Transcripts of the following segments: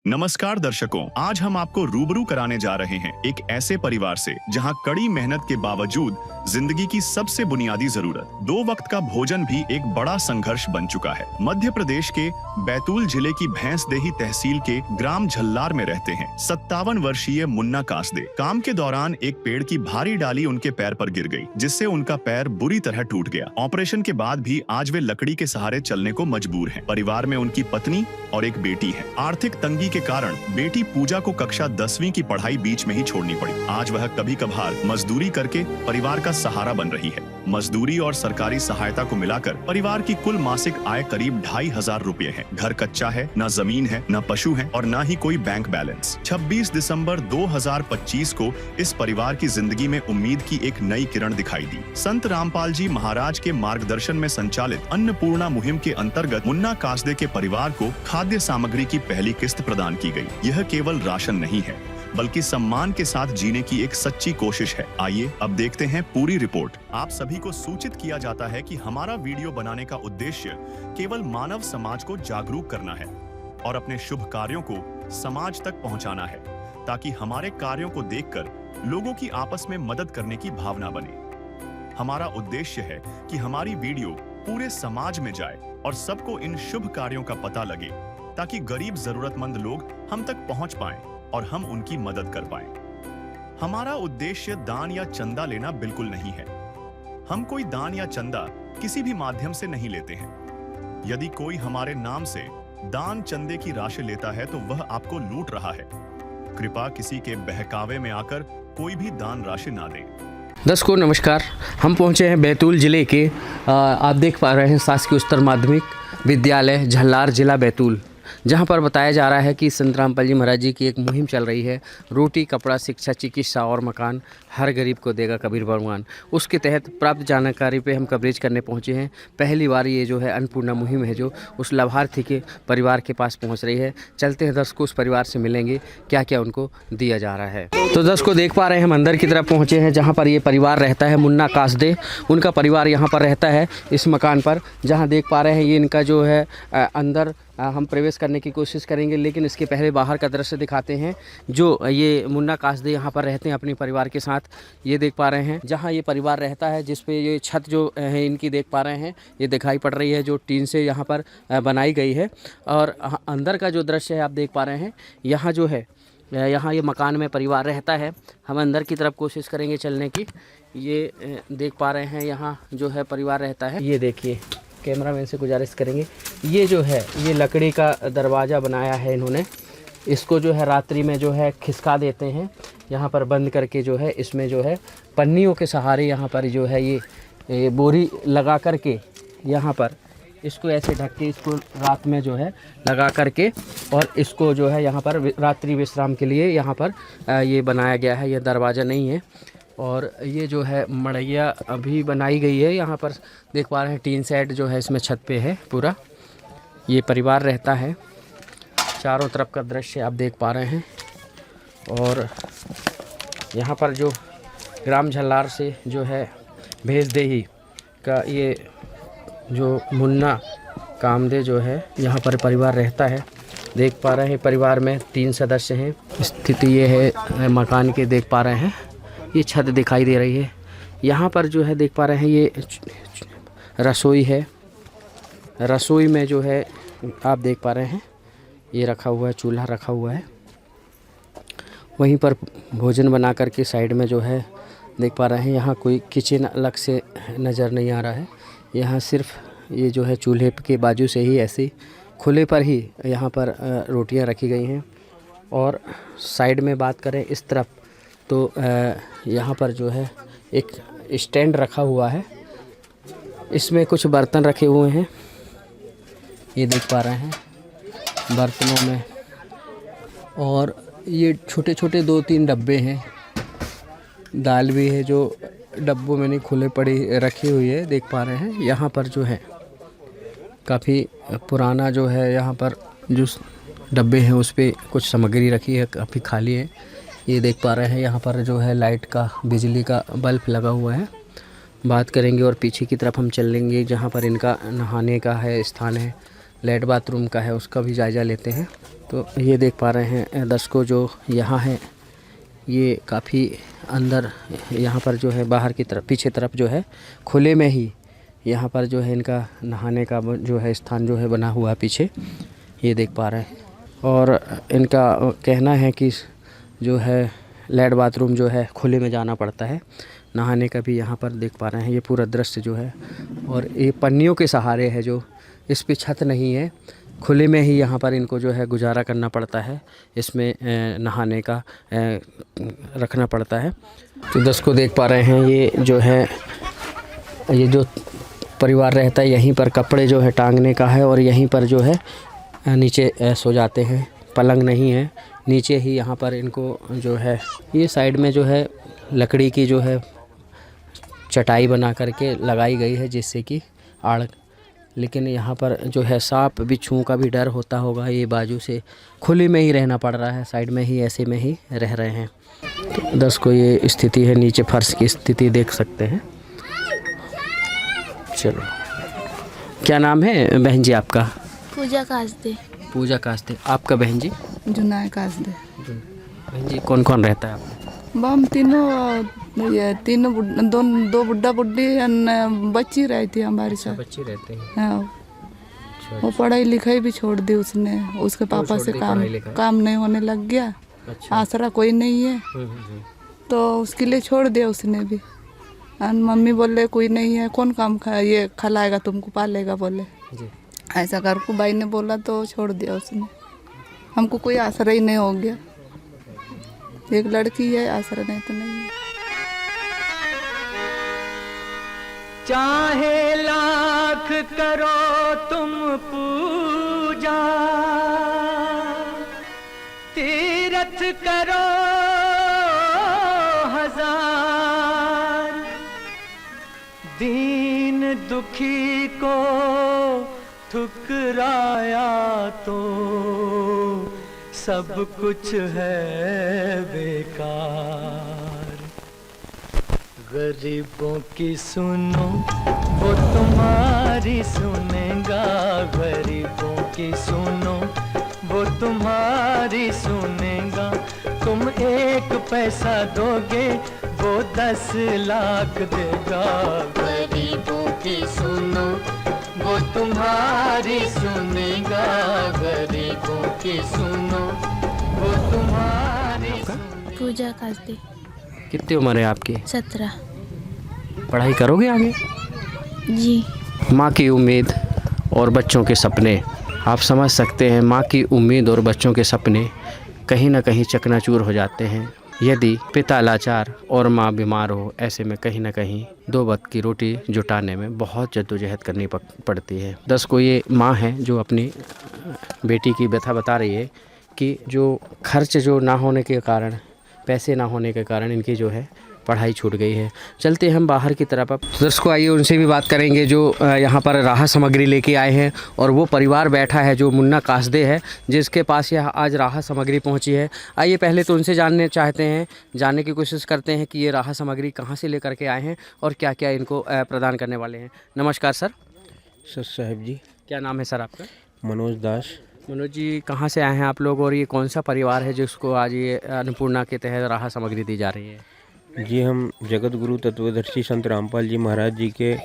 नमस्कार दर्शकों, आज हम आपको रूबरू कराने जा रहे हैं एक ऐसे परिवार से जहां कड़ी मेहनत के बावजूद जिंदगी की सबसे बुनियादी जरूरत दो वक्त का भोजन भी एक बड़ा संघर्ष बन चुका है। मध्य प्रदेश के बैतूल जिले की भैंसदेही तहसील के ग्राम झल्लार में रहते हैं 57 वर्षीय मुन्ना कासदे। काम के दौरान एक पेड़ की भारी डाली उनके पैर पर गिर गई, जिससे उनका पैर बुरी तरह टूट गया। ऑपरेशन के बाद भी आज वे लकड़ी के सहारे चलने को मजबूर हैं। परिवार में उनकी पत्नी और एक बेटी है। आर्थिक तंगी के कारण बेटी पूजा को कक्षा 10वीं की पढ़ाई बीच में ही छोड़नी पड़ी। आज वह कभी कभार मजदूरी करके परिवार का सहारा बन रही है। मजदूरी और सरकारी सहायता को मिलाकर परिवार की कुल मासिक आय करीब 2500 रुपए है। घर कच्चा है, न जमीन है, न पशु है और न ही कोई बैंक बैलेंस। 26 दिसंबर 2025 को इस परिवार की जिंदगी में उम्मीद की एक नई किरण दिखाई दी। संत रामपाल जी महाराज के मार्गदर्शन में संचालित अन्नपूर्णा मुहिम के अंतर्गत मुन्ना कासदे के परिवार को खाद्य सामग्री की पहली किस्त प्रदान की गई। यह केवल राशन नहीं है, बल्कि सम्मान के साथ जीने की एक सच्ची कोशिश है। आइए अब देखते हैं पूरी रिपोर्ट। आप सभी को सूचित किया जाता है कि हमारा वीडियो बनाने का उद्देश्य केवल मानव समाज को जागरूक करना है और अपने शुभ कार्यों को समाज तक पहुंचाना है, ताकि हमारे कार्यों को देखकर लोगों की आपस में मदद करने की भावना बने। हमारा उद्देश्य है कि हमारी वीडियो पूरे समाज में जाए और सबको इन शुभ कार्यों का पता लगे, ताकि गरीब जरूरतमंद लोग हम तक पहुंच पाएं और हम उनकी मदद कर पाएं। हमारा उद्देश्य दान या चंदा लेना बिल्कुल नहीं है। हम कोई दान या चंदा किसी भी माध्यम से नहीं लेते हैं। यदि कोई हमारे नाम से दान चंदे की राशि लेता है तो वह आपको लूट रहा है। कृपया किसी के बहकावे में आकर कोई भी दान राशि ना दें। दर्शकों नमस्कार, हम पहुंचे हैं बैतूल ज़िले के आप देख पा रहे हैं शासकीय उच्चतर माध्यमिक विद्यालय झल्लार जिला बैतूल, जहां पर बताया जा रहा है कि संत रामपाल जी महाराज जी की एक मुहिम चल रही है, रोटी कपड़ा शिक्षा चिकित्सा और मकान हर गरीब को देगा कबीर भगवान। उसके तहत प्राप्त जानकारी पे हम कवरेज करने पहुंचे हैं। पहली बार ये जो है अन्नपूर्णा मुहिम है जो उस लाभार्थी के परिवार के पास पहुंच रही है। चलते हैं दर्शकों, उस परिवार से मिलेंगे क्या क्या उनको दिया जा रहा है। तो दर्शकों देख पा रहे हैं हम अंदर की तरफ पहुँचे हैं, जहाँ पर ये परिवार रहता है। मुन्ना कासदे उनका परिवार यहाँ पर रहता है इस मकान पर, जहाँ देख पा रहे हैं ये इनका जो है अंदर हम प्रवेश करने की कोशिश करेंगे, लेकिन इसके पहले बाहर का दृश्य दिखाते हैं। जो ये मुन्ना कासदे यहाँ पर रहते हैं अपने परिवार के साथ। ये देख पा रहे हैं जहाँ ये परिवार रहता है, जिस पे ये छत जो है इनकी देख पा रहे हैं, ये दिखाई पड़ रही है जो टीन से यहाँ पर बनाई गई है। और अंदर का जो दृश्य है आप देख पा रहे हैं, यहाँ जो है यहाँ ये मकान में परिवार रहता है। हम अंदर की तरफ कोशिश करेंगे चलने की। ये देख पा रहे हैं यहाँ जो है परिवार रहता है। ये देखिए, कैमरामैन से गुजारिश करेंगे, ये जो है ये लकड़ी का दरवाज़ा बनाया है इन्होंने। इसको जो है रात्रि में जो है खिसका देते हैं, यहाँ पर बंद करके जो है इसमें जो है पन्नियों के सहारे यहाँ पर जो है ये बोरी लगा करके यहाँ पर इसको ऐसे ढक के इसको रात में जो है लगा करके और इसको जो है यहाँ पर रात्रि विश्राम के लिए यहाँ पर ये बनाया गया है। यह दरवाज़ा नहीं है। और ये जो है मड़ैया अभी बनाई गई है। यहाँ पर देख पा रहे हैं टीन सेट जो है इसमें छत पे है पूरा। ये परिवार रहता है। चारों तरफ का दृश्य आप देख पा रहे हैं। और यहाँ पर जो ग्राम झल्लार से जो है भैंसदेही का ये जो मुन्ना कामदे जो है यहाँ पर परिवार रहता है। देख पा रहे हैं परिवार में 3 सदस्य हैं। स्थिति ये है मकान के, देख पा रहे हैं ये छत दिखाई दे रही है। यहाँ पर जो है देख पा रहे हैं ये रसोई है। रसोई में जो है आप देख पा रहे हैं ये रखा हुआ है, चूल्हा रखा हुआ है। वहीं पर भोजन बना करके साइड में जो है देख पा रहे हैं, यहाँ कोई किचन अलग से नज़र नहीं आ रहा है। यहाँ सिर्फ ये जो है चूल्हे के बाजू से ही ऐसे खुले पर ही यहाँ पर रोटियाँ रखी गई हैं। और साइड में बात करें इस तरफ तो यहाँ पर जो है एक स्टैंड रखा हुआ है, इसमें कुछ बर्तन रखे हुए हैं। ये देख पा रहे हैं बर्तनों में, और ये छोटे छोटे 2-3 डब्बे हैं। दाल भी है जो डब्बों में नहीं खुले पड़ी रखी हुई है, देख पा रहे हैं। यहाँ पर जो है काफ़ी पुराना जो है यहाँ पर जो डब्बे हैं उस पर कुछ सामग्री रखी है, काफ़ी खाली है। ये देख पा रहे हैं यहाँ पर जो है लाइट का, बिजली का बल्ब लगा हुआ है। बात करेंगे और पीछे की तरफ हम चलेंगे जहाँ पर इनका नहाने का है स्थान है, लेट बाथरूम का है, उसका भी जायज़ा लेते हैं। तो ये देख पा रहे हैं दर्शकों, जो यहाँ है ये काफ़ी अंदर, यहाँ पर जो है बाहर की तरफ पीछे तरफ जो है खुले में ही यहाँ पर जो है इनका नहाने का जो है स्थान जो है बना हुआ है पीछे, ये देख पा रहे हैं। और इनका कहना है कि जो है लैड बाथरूम जो है खुले में जाना पड़ता है, नहाने का भी यहाँ पर देख पा रहे हैं। ये पूरा दृश्य जो है, और ये पन्नियों के सहारे है, जो इस पे छत नहीं है, खुले में ही यहाँ पर इनको जो है गुजारा करना पड़ता है, इसमें नहाने का रखना पड़ता है। तो दर्शकों देख पा रहे हैं ये जो है, ये जो परिवार रहता है यहीं पर कपड़े जो है टांगने का है, और यहीं पर जो है नीचे सो जाते हैं। पलंग नहीं है, नीचे ही यहाँ पर इनको जो है, ये साइड में जो है लकड़ी की जो है चटाई बना करके लगाई गई है, जिससे कि आड़, लेकिन यहाँ पर जो है सांप बिच्छुओं का भी डर होता होगा, ये बाजू से खुले में ही रहना पड़ रहा है, साइड में ही ऐसे में ही रह रहे हैं। तो दर्शकों ये स्थिति है, नीचे फर्श की स्थिति देख सकते हैं। चलो, क्या नाम है बहन जी आपका? पूजा कास्ते। पूजा कास्ते। आपका बहन जी? जुनाय कास्ते। बहन जी कौन कौन रहता है आपको? हम तीनों, ये तीनों दो बुड्ढा बुड्ढी बच्ची रहती है हमारे साथ। बच्चे रहते हैं। हाँ, वो पढ़ाई लिखाई भी छोड़ दी उसने, उसके पापा से काम नहीं होने लग गया। अच्छा। आसरा कोई नहीं है, तो उसके लिए छोड़ दिया उसने भी। मम्मी बोले कोई नहीं है, कौन काम ये खिलाएगा तुमको, पालेगा, बोले जी। ऐसा कर को भाई ने बोला, तो छोड़ दिया उसने। हमको कोई आसरा ही नहीं हो गया, एक लड़की है, आसरा नहीं तो नहीं है। चाहे लाख करो तुम पूजा, तीरथ करो हजार, दीन दुखी को ठुकराया तो सब कुछ है बेकार। गरीबों की सुनो वो तुम्हारी सुनेगा, गरीबों की सुनो वो तुम्हारी सुनेगा। तुम 1 पैसा दोगे वो 10 लाख देगा। गरीबों की सुनो वो तुम्हारी सुनेगा, गरीबों की सुनो वो तुम्हारी सुनेगा। पूजा कास्ते। कितनी उम्र है आपकी? 17। पढ़ाई करोगे आगे? जी। माँ की उम्मीद और बच्चों के सपने, आप समझ सकते हैं, माँ की उम्मीद और बच्चों के सपने कहीं ना कहीं चकनाचूर हो जाते हैं यदि पिता लाचार और माँ बीमार हो। ऐसे में कहीं ना कहीं 2 वक्त की रोटी जुटाने में बहुत जद्दोजहद करनी पड़ती है। 10 को ये माँ है जो अपनी बेटी की व्यथा बता रही है कि जो खर्च जो ना होने के कारण, पैसे ना होने के कारण इनकी जो है पढ़ाई छूट गई है। चलते हम बाहर की तरफ। अब दर्शकों आइए उनसे भी बात करेंगे जो यहाँ पर राहत सामग्री लेके आए हैं, और वो परिवार बैठा है जो मुन्ना कास्दे है, जिसके पास यह आज राहत सामग्री पहुँची है। आइए पहले तो उनसे जानने की कोशिश करते हैं कि ये राहत सामग्री कहाँ से लेकर के आए हैं और क्या क्या इनको प्रदान करने वाले हैं। नमस्कार सर। सर साहब जी। क्या नाम है सर आपका? मनोज दास। मनोज जी, कहाँ से आए हैं आप लोग, और ये कौन सा परिवार है जिसको आज ये अन्नपूर्णा के तहत राहत सामग्री दी जा रही है? जी, हम जगत गुरु तत्वदर्शी संत रामपाल जी महाराज जी के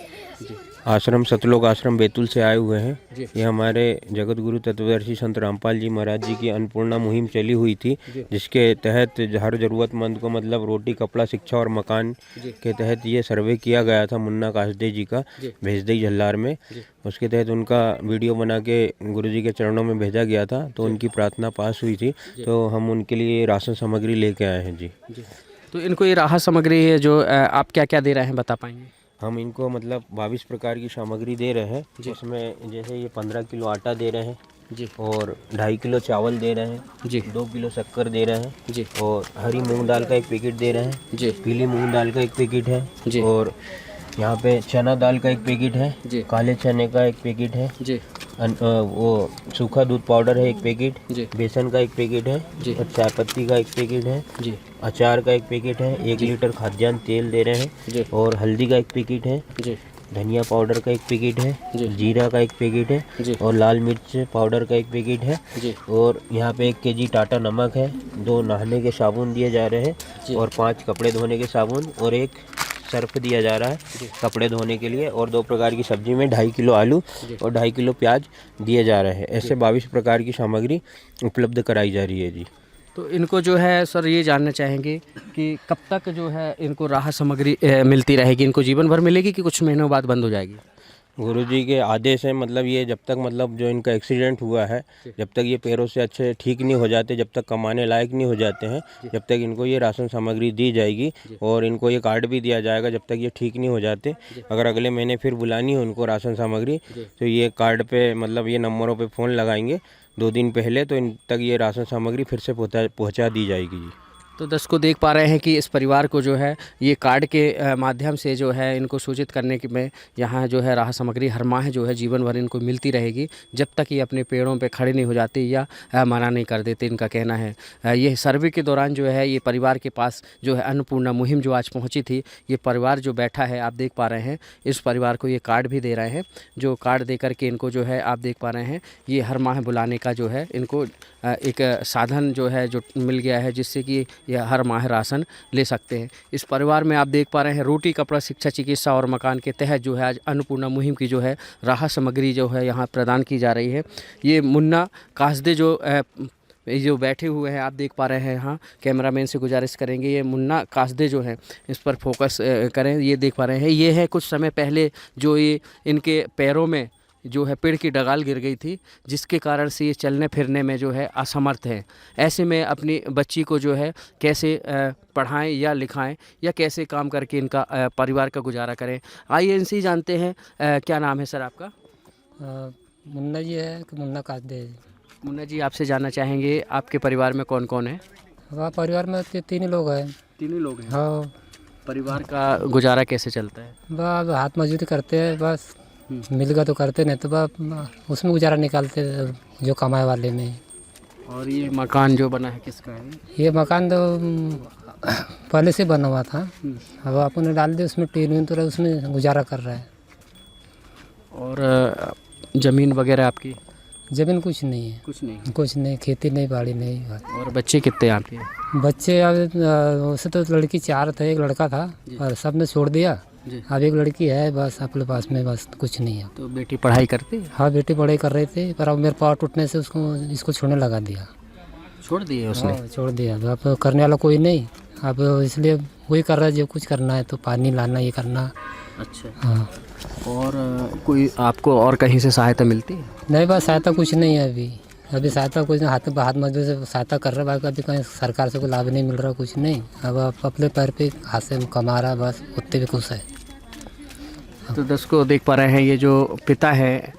आश्रम सतलोक आश्रम बैतूल से आए हुए हैं। ये हमारे जगत गुरु तत्वदर्शी संत रामपाल जी महाराज जी की अन्नपूर्णा मुहिम चली हुई थी, जिसके तहत हर ज़रूरतमंद को मतलब रोटी, कपड़ा, शिक्षा और मकान के तहत ये सर्वे किया गया था मुन्ना कास्दे जी का भेजदई झल्लार में। उसके तहत उनका वीडियो बना के गुरु जी के चरणों में भेजा गया था, तो उनकी प्रार्थना पास हुई थी, तो हम उनके लिए राशन सामग्री लेके आए हैं। जी। तो इनको ये राहत सामग्री है जो आप क्या क्या दे रहे हैं, बता पाएंगे? हम इनको मतलब 22 प्रकार की सामग्री दे रहे हैं, जिसमें जैसे ये 15 किलो आटा दे रहे हैं जी, और 2.5 किलो चावल दे रहे हैं जी, 2 किलो शक्कर दे रहे हैं जी, और हरी मूंग दाल का 1 पैकेट दे रहे हैं जी, पीली मूंग दाल का 1 पैकेट है जी, और यहाँ पे चना दाल का 1 पैकेट है जी, काले चने का 1 पैकेट है जी, वो सूखा दूध पाउडर है 1 पैकेट जी, बेसन का 1 पैकेट है जी, और चाय पत्ती का 1 पैकेट है जी, अचार का 1 पैकेट है 1 लीटर खाद्यान्न तेल दे रहे हैं जी, और हल्दी का 1 पैकेट है जी, धनिया पाउडर का एक पैकेट जी। है, जीरा का एक पैकेट जी। है और लाल मिर्च पाउडर का एक पैकेट है जी। और यहाँ पे 1 केजी टाटा नमक है, 2 नहाने के साबुन दिए जा रहे जी। हैं और 5 कपड़े धोने के साबुन और 1 सर्फ दिया जा रहा है कपड़े धोने के लिए और 2 प्रकार की सब्जी में 2.5 किलो आलू और 2.5 किलो प्याज दिए जा रहे हैं। ऐसे 22 प्रकार की सामग्री उपलब्ध कराई जा रही है जी। तो इनको जो है सर ये जानना चाहेंगे कि कब तक जो है इनको राहत सामग्री मिलती रहेगी, इनको जीवन भर मिलेगी कि कुछ महीनों बाद बंद हो जाएगी? गुरुजी के आदेश है, मतलब ये जब तक मतलब जो इनका एक्सीडेंट हुआ है, जब तक ये पैरों से अच्छे ठीक नहीं हो जाते, जब तक कमाने लायक नहीं हो जाते हैं, जब तक इनको ये राशन सामग्री दी जाएगी और इनको ये कार्ड भी दिया जाएगा जब तक ये ठीक नहीं हो जाते। अगर अगले महीने फिर बुलानी हो उनको राशन सामग्री तो ये कार्ड पे मतलब ये नंबरों पे फ़ोन लगाएंगे 2 दिन पहले, तो इन तक ये राशन सामग्री फिर से पहुँचा दी जाएगी जी। तो दर्शकों देख पा रहे हैं कि इस परिवार को जो है ये कार्ड के माध्यम से जो है इनको सूचित करने की में यहाँ जो है राहत सामग्री हर माह जो है जीवन भर इनको मिलती रहेगी जब तक ये अपने पेड़ों पे खड़े नहीं हो जाते या मना नहीं कर देते, इनका कहना है। ये सर्वे के दौरान जो है ये परिवार के पास जो है अन्नपूर्णा मुहिम जो आज पहुँची थी, ये परिवार जो बैठा है आप देख पा रहे हैं, इस परिवार को ये कार्ड भी दे रहे हैं, जो कार्ड दे करके इनको जो है आप देख पा रहे हैं ये हर माह बुलाने का जो है इनको एक साधन जो है जो मिल गया है जिससे कि यह हर माह राशन ले सकते हैं। इस परिवार में आप देख पा रहे हैं रोटी, कपड़ा, शिक्षा, चिकित्सा और मकान के तहत जो है आज अन्नपूर्णा मुहिम की जो है राहत सामग्री जो है यहाँ प्रदान की जा रही है। ये मुन्ना कासदे जो बैठे हुए हैं आप देख पा रहे हैं, यहाँ कैमरामैन से गुजारिश करेंगे ये मुन्ना कासदे जो हैं इस पर फोकस करें। ये देख पा रहे हैं ये है कुछ समय पहले जो ये इनके पैरों में जो है पेड़ की डगाल गिर गई थी जिसके कारण से ये चलने फिरने में जो है असमर्थ हैं। ऐसे में अपनी बच्ची को जो है कैसे पढ़ाएं या लिखाएं या कैसे काम करके इनका परिवार का गुजारा करें। आइए इनसे ही जानते हैं क्या नाम है सर आपका? मुन्ना जी है कि मुन्ना कासदे है। मुन्ना जी आपसे जानना चाहेंगे आपके परिवार में कौन कौन है? वहाँ परिवार में 3 लोग हैं। 3 लोग हैं। हाँ, परिवार का गुजारा कैसे चलता है? बस हाथ मजदूरी करते हैं, बस मिलेगा तो करते, नहीं तो बस उसमें गुजारा निकालते जो कमाए वाले में। और ये मकान जो बना है किसका है? ये मकान तो पहले से बना हुआ था, अब आपने डाल दिया उसमें टीन तो उसमें गुजारा कर रहा है। और ज़मीन वगैरह आपकी? ज़मीन कुछ नहीं है। कुछ नहीं, खेती नहीं, बाड़ी नहीं। और बच्चे कितने हैं आपके? बच्चे अब वैसे तो लड़की 4 थे, एक लड़का था और सब ने छोड़ दिया। अब एक लड़की है बस अपने पास में, बस कुछ नहीं है। तो बेटी पढ़ाई करती है? हाँ, बेटी पढ़ाई कर रही थी पर अब मेरे पाँव टूटने से इसको छोड़ने लगा दिया। छोड़ दिए उसने? हाँ, छोड़ दिया। अब करने वाला कोई नहीं, अब इसलिए वही कर रहा है जो कुछ करना है, तो पानी लाना ये करना। अच्छा। हाँ। और कोई आपको और कहीं से सहायता मिलती है? नहीं, बस सहायता कुछ नहीं है अभी सहायता कुछ नहीं, हाथ मजदूर से सहायता कर रहा है, बाकी अभी कहीं सरकार से कोई लाभ नहीं मिल रहा, कुछ नहीं। अब आप अपने पैर पे हाथ से कमा रहा, बस उतने भी खुश है। तो दर्शकों देख पा रहे हैं ये जो पिता है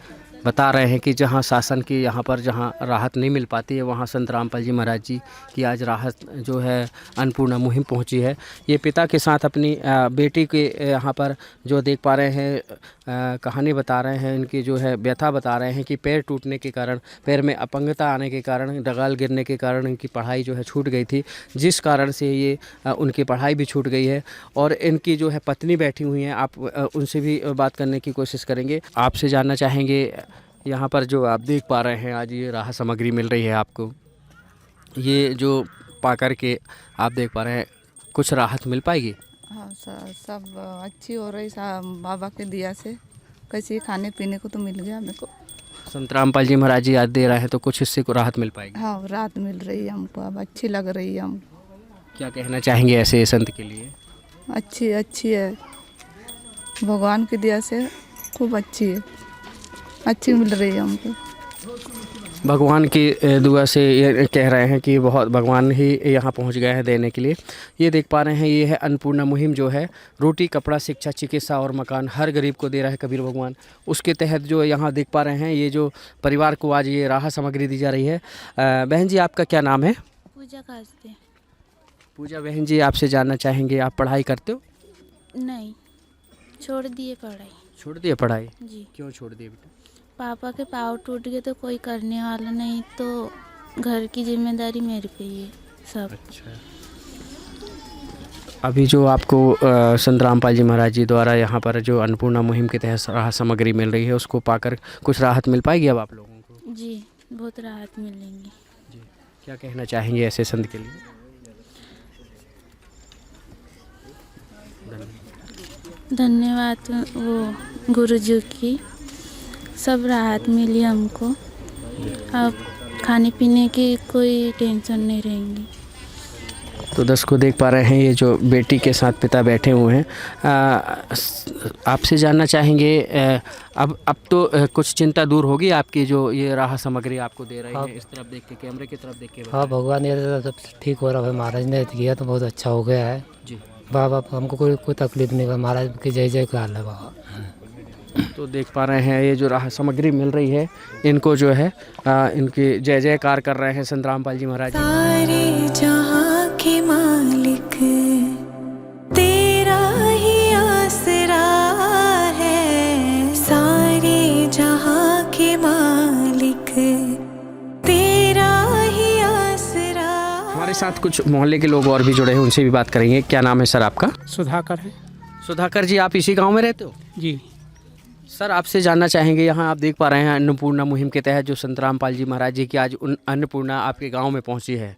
बता रहे हैं कि जहाँ शासन की यहाँ पर जहाँ राहत नहीं मिल पाती है वहाँ संत रामपाल जी महाराज जी की आज राहत जो है अन्नपूर्णा मुहिम पहुँची है। ये पिता के साथ अपनी बेटी के यहाँ पर जो देख पा रहे हैं कहानी बता रहे हैं, इनकी जो है व्यथा बता रहे हैं कि पैर टूटने के कारण, पैर में अपंगता आने के कारण, डगाल गिरने के कारण इनकी पढ़ाई जो है छूट गई थी, जिस कारण से ये उनकी पढ़ाई भी छूट गई है। और इनकी जो है पत्नी बैठी हुई हैं, आप उनसे भी बात करने की कोशिश करेंगे। आपसे जानना चाहेंगे यहाँ पर जो आप देख पा रहे हैं आज ये राहत सामग्री मिल रही है आपको, ये जो पा कर के आप देख पा रहे हैं कुछ राहत मिल पाएगी? हाँ सर, सब अच्छी हो रही बाबा के दिया से, कैसे खाने पीने को तो मिल गया मेरे को। संत रामपाल जी महाराज जी आज दे रहे हैं तो कुछ इससे को राहत मिल पाएगी? हाँ, राहत मिल रही है हमको, अब अच्छी लग रही है हमको। क्या कहना चाहेंगे ऐसे संत के लिए? अच्छी है, भगवान की दया से खूब अच्छी मिल रही है हमको। भगवान की दुआ से ये कह रहे हैं कि बहुत भगवान ही यहाँ पहुँच गए हैं देने के लिए। ये देख पा रहे हैं ये है अन्नपूर्णा मुहिम जो है रोटी, कपड़ा, शिक्षा, चिकित्सा और मकान हर गरीब को दे रहा है कबीर भगवान। उसके तहत जो यहाँ देख पा रहे हैं ये जो परिवार को आज ये राहत सामग्री दी जा रही है। बहन जी आपका क्या नाम है? पूजा कासदे। पूजा बहन जी आपसे जानना चाहेंगे आप पढ़ाई करते हो? नहीं, छोड़ दिए पढ़ाई। छोड़ दिए पढ़ाई? जी। क्यों छोड़ दिए बेटा? पापा के पाँव टूट गए तो कोई करने वाला नहीं, तो घर की जिम्मेदारी मेरे पे ही है सब। अच्छा। अभी जो आपको संत रामपाल जी महाराज जी द्वारा यहाँ पर जो अन्नपूर्णा मुहिम के तहत राहत सामग्री मिल रही है उसको पाकर कुछ राहत मिल पाएगी अब आप लोगों को? जी बहुत राहत मिलेंगी। जी, क्या कहना चाहेंगे ऐसे संत के लिए? धन्यवाद वो गुरुजी की, सब राहत मिली हमको। अब खाने पीने की कोई टेंशन नहीं रहेंगी। तो दर्शकों देख पा रहे हैं ये जो बेटी के साथ पिता बैठे हुए हैं। आपसे जानना चाहेंगे अब तो कुछ चिंता दूर होगी आपकी, जो ये राहत सामग्री आपको दे रही है। इस तरफ देख के, कैमरे की तरफ देख के। हाँ भगवान ने सब ठीक हो रहा है, महाराज ने किया तो बहुत अच्छा हो गया है जी। बाबा हमको कोई तकलीफ नहीं हुआ, महाराज की जय जयकार है बाबा। तो देख पा रहे हैं ये जो राहत सामग्री मिल रही है इनको जो है इनकी जय जयकार कर रहे हैं संत रामपाल जी महाराज। सारे जहां के मालिक तेरा ही आसरा है, सारे जहां के मालिक तेरा ही आसरा। हमारे साथ कुछ मोहल्ले के लोग और भी जुड़े हैं, उनसे भी बात करेंगे। क्या नाम है सर आपका? सुधाकर है सुधाकर जी, आप इसी गांव में रहते हो? जी। सर आपसे जानना चाहेंगे, यहाँ आप देख पा रहे हैं अन्नपूर्णा मुहिम के तहत जो संत रामपाल जी महाराज जी की आज अन्नपूर्णा आपके गांव में पहुंची है,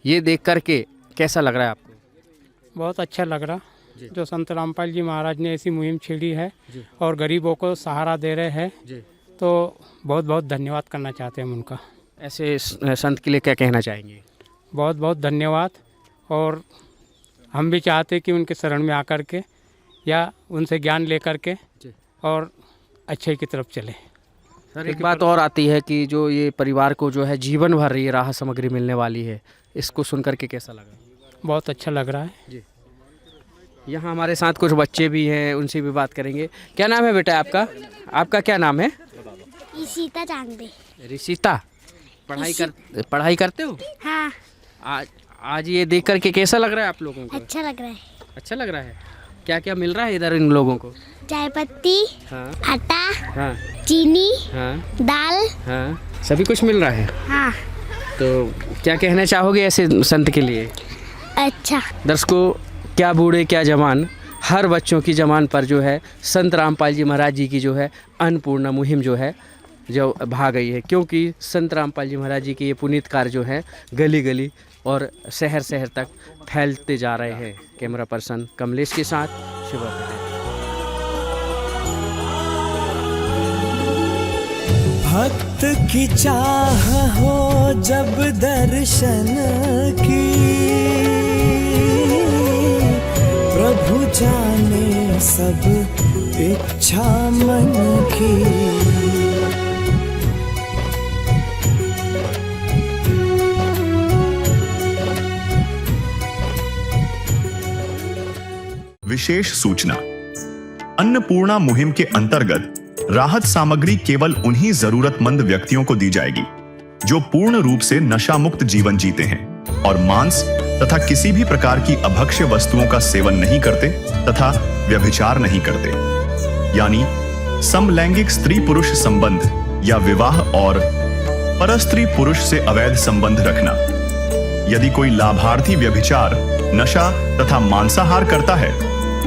ये देख करके कैसा लग रहा है आपको? बहुत अच्छा लग रहा, जो संत रामपाल जी महाराज ने ऐसी मुहिम छेड़ी है और गरीबों को सहारा दे रहे हैं, तो बहुत बहुत धन्यवाद करना चाहते हैं हम उनका। ऐसे संत के लिए क्या कहना चाहेंगे? बहुत बहुत धन्यवाद। और हम भी चाहते कि उनके शरण में आकर के या उनसे ज्ञान लेकर के और अच्छे की तरफ चले। सर एक बात और आती है कि जो ये परिवार को जो है जीवन भर ये राहत सामग्री मिलने वाली है, इसको सुन करके कैसा लगा? बहुत अच्छा लग रहा है जी। यहाँ हमारे साथ कुछ बच्चे भी हैं, उनसे भी बात करेंगे। क्या नाम है बेटा आपका? आपका क्या नाम है? ऋषिता चांगबे। ऋषिता, पढ़ाई करते हो? हाँ। आज ये देख करके कैसा लग रहा है आप लोगों को? अच्छा लग रहा है। अच्छा लग रहा है। क्या क्या मिल रहा है इधर इन लोगों को? चाय पत्ती, हाँ, आटा, हाँ, चीनी, हाँ, दाल, हाँ, सभी कुछ मिल रहा है। हाँ। तो क्या कहना चाहोगे ऐसे संत के लिए? अच्छा। दर्शकों, क्या बूढ़े क्या जवान, हर बच्चों की जवान पर जो है संत रामपाल जी महाराज जी की जो है अन्नपूर्णा मुहिम जो है जो भाग गई है, क्योंकि संत रामपाल जी महाराज जी के ये पुनीत कार्य जो है गली गली और शहर शहर तक फैलते जा रहे हैं। कैमरा पर्सन कमलेश के साथ शिवा पटेल। भक्त की चाह हो जब दर्शन की, प्रभु जाने सब इच्छा मन की। विशेष सूचना। अन्नपूर्णा मुहिम के अंतर्गत राहत सामग्री केवल उन्हीं जरूरतमंद व्यक्तियों को दी जाएगी जो पूर्ण रूप से नशा मुक्त जीवन जीते हैं और मांस तथा किसी भी प्रकार की अभक्ष्य वस्तुओं का सेवन नहीं करते तथा व्यभिचार नहीं करते, यानी समलैंगिक स्त्री पुरुष संबंध या विवाह और परस्त्री पुरुष से अवैध संबंध रखना। यदि कोई लाभार्थी व्यभिचार, नशा तथा मांसाहार करता है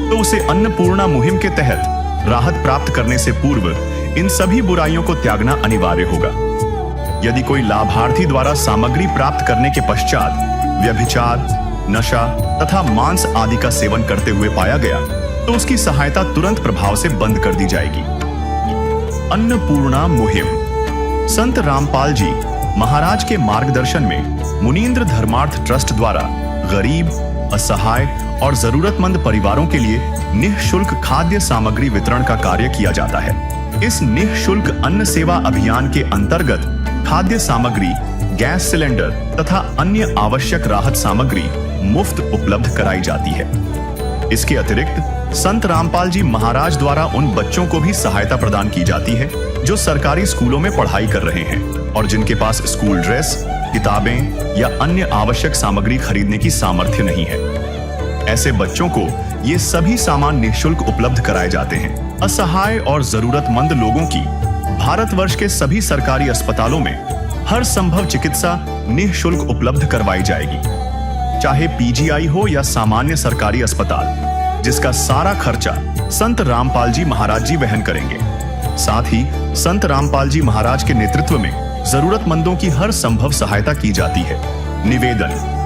तो उसे अन्नपूर्णा मुहिम के तहत राहत प्राप्त करने से पूर्व इन सभी बुराइयों को त्यागना अनिवार्य होगा। यदि कोई लाभार्थी द्वारा सामग्री प्राप्त करने के पश्चात व्यभिचार, नशा तथा मांस आदि का सेवन करते हुए पाया गया तो उसकी सहायता तुरंत प्रभाव से बंद कर दी जाएगी। अन्नपूर्णा मुहिम संत रामपाल जी महाराज के मार्गदर्शन में मुनीन्द्र धर्मार्थ ट्रस्ट द्वारा गरीब, असहाय और जरूरतमंद परिवारों के लिए निःशुल्क खाद्य सामग्री वितरण का कार्य किया जाता है। इस निःशुल्क अन्न सेवा अभियान के अंतर्गत खाद्य सामग्री, गैस सिलेंडर तथा अन्य आवश्यक राहत सामग्री मुफ्त उपलब्ध कराई जाती है। इसके अतिरिक्त संत रामपाल जी महाराज द्वारा उन बच्चों को भी सहायता प्रदान की जाती है जो सरकारी स्कूलों में पढ़ाई कर रहे हैं और जिनके पास स्कूल ड्रेस, किताबें या अन्य आवश्यक सामग्री खरीदने की सामर्थ्य नहीं है। ऐसे बच्चों को ये सभी सामान निःशुल्क उपलब्ध कराए जाते हैं। असहाय और जरूरतमंद लोगों की भारतवर्ष के सभी सरकारी अस्पतालों में हर संभव चिकित्सा निःशुल्क उपलब्ध करवाई जाएगी। चाहे पीजीआई हो या सामान्य सरकारी अस्पताल, जिसका सारा खर्चा संत रामपाल जी महाराज जी वहन करेंगे। साथ ही संत रामपाल जी महाराज के नेतृत्व में जरूरतमंदों की हर संभव सहायता की जाती है। निवेदन,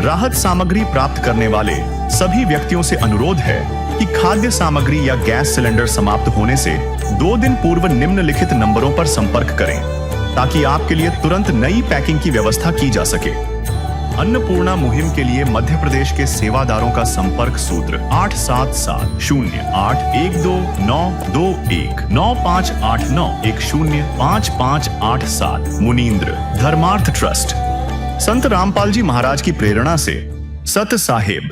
राहत सामग्री प्राप्त करने वाले सभी व्यक्तियों से अनुरोध है कि खाद्य सामग्री या गैस सिलेंडर समाप्त होने से 2 दिन पूर्व निम्नलिखित नंबरों पर संपर्क करें ताकि आपके लिए तुरंत नई पैकिंग की व्यवस्था की जा सके। अन्नपूर्णा मुहिम के लिए मध्य प्रदेश के सेवादारों का संपर्क सूत्र 8770819589105587। मुनींद्र धर्मार्थ ट्रस्ट। संत रामपाल जी महाराज की प्रेरणा से सत साहेब